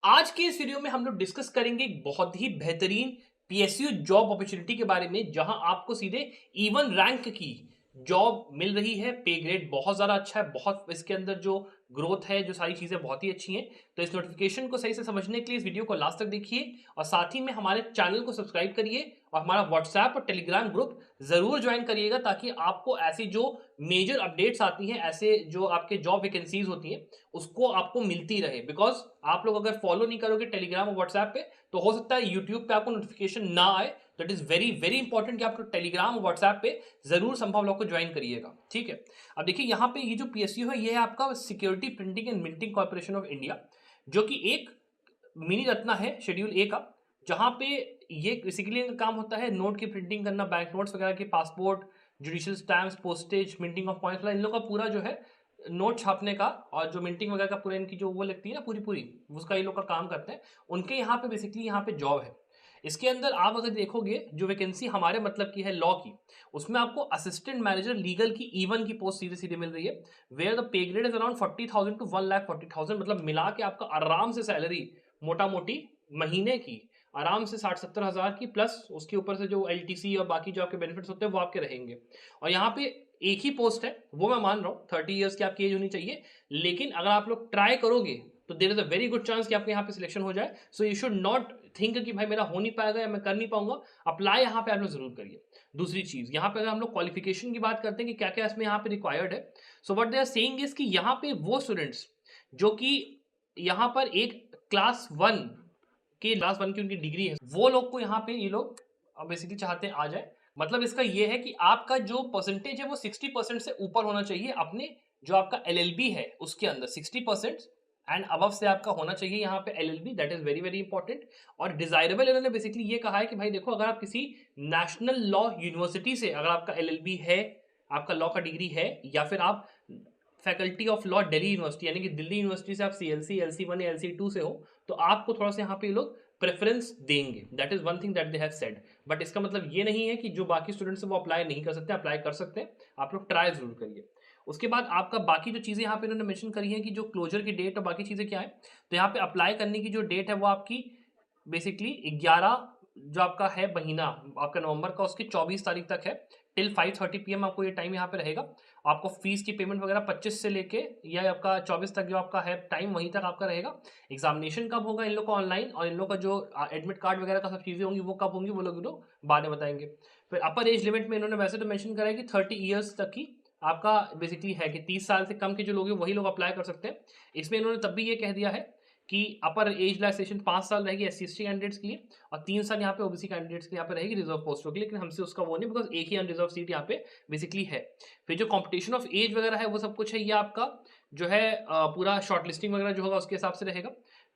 आज के इस वीडियो में हम लोग डिस्कस करेंगे एक बहुत ही बेहतरीन पीएसयू जॉब अपॉर्चुनिटी के बारे में, जहां आपको सीधे इवन रैंक की जॉब मिल रही है। पे ग्रेड बहुत ज़्यादा अच्छा है, बहुत इसके अंदर जो ग्रोथ है, जो सारी चीज़ें बहुत ही अच्छी हैं। तो इस नोटिफिकेशन को सही से समझने के लिए इस वीडियो को लास्ट तक देखिए और साथ ही में हमारे चैनल को सब्सक्राइब करिए और हमारा व्हाट्सएप और टेलीग्राम ग्रुप ज़रूर ज्वाइन करिएगा, ताकि आपको ऐसी जो मेजर अपडेट्स आती हैं, ऐसे जो आपके जॉब वैकेंसीज होती हैं, उसको आपको मिलती रहे। बिकॉज आप लोग अगर फॉलो नहीं करोगे टेलीग्राम और व्हाट्सएप पे, तो हो सकता है यूट्यूब पे आपको नोटिफिकेशन ना आए। तो it is very very important कि आप टेलीग्राम और व्हाट्सएप पे जरूर संभव लोग को ज्वाइन करिएगा। ठीक है, अब देखिए यहाँ पे ये जो पीएसयू है, ये है आपका security printing and minting corporation of India, जो कि एक मिनी रत्ना है शेड्यूल ए का। जहां पे ये बेसिकली काम होता है नोट की प्रिंटिंग करना, बैंक नोट्स वगैरह के, passport, judicial stamps, postage, minting of points, इन लोगों का पूरा जो है नोट छापने का और जो मिंटिंग वगैरह का पूरा इनकी जो वो लगती है ना पूरी पूरी, उसका ये लोग का काम करते हैं। उनके यहाँ पे बेसिकली यहाँ पे जॉब है। इसके अंदर आप अगर देखोगे जो वैकेंसी हमारे मतलब की है लॉ की, उसमें आपको असिस्टेंट मैनेजर लीगल की ईवन की पोस्ट सीधे सीधे मिल रही है। Where the pay grade is around 40,000 to 1,40,000, मतलब मिला के आपका आराम से सैलरी मोटा मोटी महीने की आराम से 60-70 हज़ार की, प्लस उसके ऊपर से जो एलटीसी और बाकी जो आपके बेनिफिट्स होते हैं वो आपके रहेंगे। और यहाँ पे एक ही पोस्ट है, वो मैं मान रहा हूँ 30 ईयर्स की आपकी एज होनी चाहिए, लेकिन अगर आप लोग ट्राई करोगे तो there is a very good chance कि आपके यहाँ पे सिलेक्शन हो जाए। So you should not think कि भाई मेरा हो नहीं पाएगा या मैं कर नहीं पाऊंगा। अप्लाई यहाँ पे आप लोग जरूर करिए। दूसरी चीज, यहाँ पे अगर हम लोग क्वालिफिकेशन की बात करते हैं कि क्या क्या इसमें यहाँ पे रिक्वायर्ड है, so what they are saying is कि यहाँ पे वो स्टूडेंट्स जो कि यहाँ पर एक क्लास वन की उनकी डिग्री है, वो लोग को यहाँ पे ये लोग बेसिकली चाहते हैं आ जाए। मतलब इसका ये है कि आपका जो परसेंटेज है वो 60% से ऊपर होना चाहिए अपने जो आपका एलएलबी है उसके अंदर 60% एंड अबव से आपका होना चाहिए यहाँ पे LLB. That is very very important. और डिजायरेबल इन्होंने बेसिकली ये कहा है कि भाई देखो, अगर आप किसी नेशनल लॉ यूनिवर्सिटी से अगर आपका एलएलबी है, आपका लॉ का डिग्री है, या फिर आप faculty of law Delhi university यानी कि दिल्ली यूनिवर्सिटी से आप सीएलसी एलसी 1 या एलसी 2 से हो, तो आपको थोड़ा सा यहाँ पे लोग प्रेफरेंस देंगे। That is one thing that they have said. But इसका मतलब ये नहीं है कि जो बाकी स्टूडेंट्स हैं वो अप्लाई नहीं कर सकते, अप्लाई कर सकते हैं। आप लोग ट्राई जरूर करिए। उसके बाद आपका बाकी जो चीज़ें यहाँ पे इन्होंने मेंशन करी है कि जो क्लोजर की डेट और बाकी चीज़ें क्या है, तो यहाँ पे अप्लाई करने की जो डेट है वो आपकी बेसिकली 11 जो आपका है महीना आपका नवंबर का, उसकी 24 तारीख तक है। टिल 5:30 PM आपको ये टाइम यहाँ पे रहेगा। आपको फीस की पेमेंट वगैरह 25 से लेके या आपका 24 तक जो आपका है टाइम, वहीं तक आपका रहेगा। एग्जामिनेशन कब होगा इन लोग का ऑनलाइन, और इन लोग का जो एडमिट कार्ड वगैरह का सब चीज़ें होंगी वो कब होंगी, वो लोग बाद में बताएंगे। फिर अपर एज लिमिट में इन्होंने वैसे तो मेंशन करा है कि 30 ईयर्स तक की आपका बेसिकली है, कि 30 साल से कम के जो लोग हैं वही लोग अप्लाई कर सकते हैं। इसमें इन्होंने तब भी ये कह दिया है कि अपर एज रिलैक्सेशन 5 साल रहेगी एस सी कैंडिडेट्स के लिए, और 3 साल यहाँ पे ओबीसी कैंडिडेट्स के यहाँ पे रहेगी रिजर्व पोस्टों के लिए। लेकिन हमसे उसका वो नहीं, बिकॉज एक ही अनरिजर्व सीट यहाँ पे बेसिकली है। फिर जो कॉम्पिटिशन ऑफ एज वगैरह है वो सब कुछ है, ये आपका जो है पूरा शॉर्ट लिस्टिंग वगैरह जो होगा उसके हिसाब से रहेगा।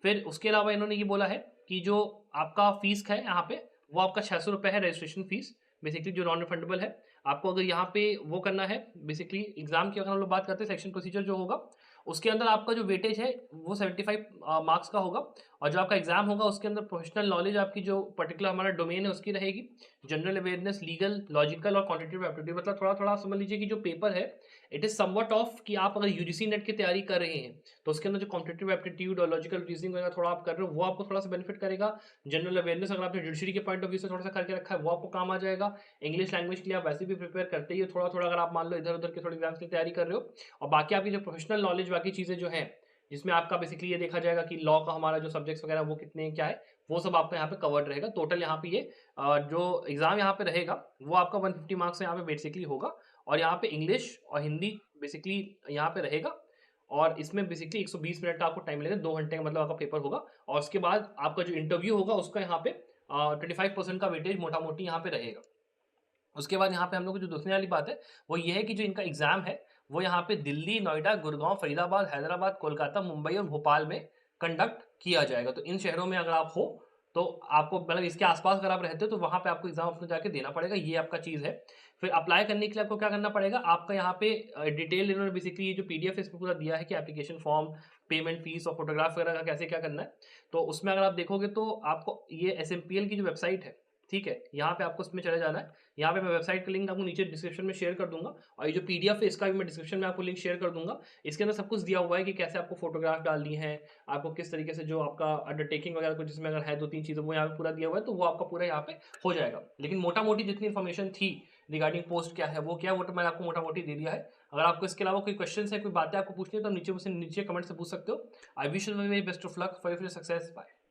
फिर उसके अलावा इन्होंने ये बोला है कि जो आपका फीस है यहाँ पे, वो आपका 600 रुपये है रजिस्ट्रेशन फीस, बेसिकली जो नॉन रिफंडेबल है। आपको अगर यहाँ पे वो करना है बेसिकली एग्जाम की, अगर हम लोग बात करते हैं सेक्शन प्रोसीजर जो होगा, उसके अंदर आपका जो वेटेज है वो 75 मार्क्स का होगा। और जो आपका एग्जाम होगा उसके अंदर प्रोफेशनल नॉलेज आपकी जो पर्टिकुलर हमारा डोमेन है उसकी रहेगी, जनरल अवेयरनेस, लीगल, लॉजिकल और क्वांटिटेटिव एप्टीट्यूड। मतलब थोड़ा थोड़ा समझ लीजिए कि जो पेपर है इट इज समवट ऑफ कि आप अगर यूजीसी नेट की तैयारी कर रहे हैं तो उसके अंदर जो कॉम्पिटेटिव एप्टीट्यूड और लॉजिकल रीजनिंग वगैरह थोड़ा आप कर रहे हो वो आपको थोड़ा सा बेनिफिट करेगा। जनरल अवेयरनेस अगर आपने जुडिशरी के पॉइंट ऑफ व्यू से थोड़ा सा करके रखा है वो आपको काम आ जाएगा। इंग्लिश लैंग्वेज के लिए आप वैसे भी प्रिपेयर करते ही हो थोड़ा थोड़ा, अगर आप मान लो इधर उधर के थोड़ी एग्जाम्स की तैयारी कर रहे हो। और बाकी आपकी जो प्रोफेशनल नॉलेज बाकी चीज़ें जो हैं, जिसमें आपका बेसिकली ये देखा जाएगा कि लॉ का हमारा जो सब्जेक्ट्स वगैरह वो कितने क्या है, वो सब आपका यहाँ पे कवर्ड रहेगा। टोटल यहाँ पे ये जो एग्जाम यहाँ पे रहेगा वो आपका 150 मार्क्स यहाँ पे बेसिकली होगा। और यहाँ पे इंग्लिश और हिंदी बेसिकली यहाँ पे रहेगा। और इसमें बेसिकली 120 मिनट का आपको टाइम लगेगा, 2 घंटे का मतलब आपका पेपर होगा। और उसके बाद आपका जो इंटरव्यू होगा उसका यहाँ पे 25% का वेटेज मोटा मोटी यहाँ पे रहेगा। उसके बाद यहाँ पे हम लोग को जो दूसरी वाली बात है वो ये है कि जो इनका एग्जाम है वो यहाँ पे दिल्ली, नोएडा, गुड़गांव, फरीदाबाद, हैदराबाद, कोलकाता, मुंबई और भोपाल में कंडक्ट किया जाएगा। तो इन शहरों में अगर आप हो तो आपको मतलब इसके आसपास अगर आप रहते हो तो वहाँ पे आपको एग्जाम अपने जाके देना पड़ेगा, ये आपका चीज़ है। फिर अप्लाई करने के लिए आपको क्या करना पड़ेगा, आपका यहाँ पे डिटेल इन्होंने बेसिकली ये जो पीडीएफ इसमें पूरा दिया है कि एप्लीकेशन फॉर्म, पेमेंट फीस और फोटोग्राफ वगैरह का कैसे क्या करना है। तो उसमें अगर आप देखोगे तो आपको ये एस की जो वेबसाइट है ठीक है? यहाँ पे आपको इसमें चले जाना है। यहाँ पे मैं वेबसाइट का लिंक आपको नीचे डिस्क्रिप्शन में शेयर कर दूँगा और ये जो पीडीएफ है इसका भी मैं डिस्क्रिप्शन में आपको लिंक शेयर कर दूँगा। इसके अंदर सब कुछ दिया हुआ है कि कैसे आपको फ़ोटोग्राफ डालनी है, आपको किस तरीके से जो आपका अंडरटेकिंग वगैरह कुछ जिसमें अगर है 2-3 चीज़ें वो यहाँ पे पूरा दिया हुआ है, तो वो आपका पूरा यहाँ पे हो जाएगा। लेकिन मोटा-मोटी जितनी इन्फॉर्मेशन थी रिगार्डिंग पोस्ट क्या है, वो क्या है, वो तो मैंने आपको मोटा-मोटी दे दिया है। अगर आपको इसके अलावा कोई क्वेश्चन्स है, कोई बातें आपको पूछनी है तो आप नीचे मुझसे नीचे कमेंट से पूछ सकते हो। I wish you the very best of luck for your success. Bye.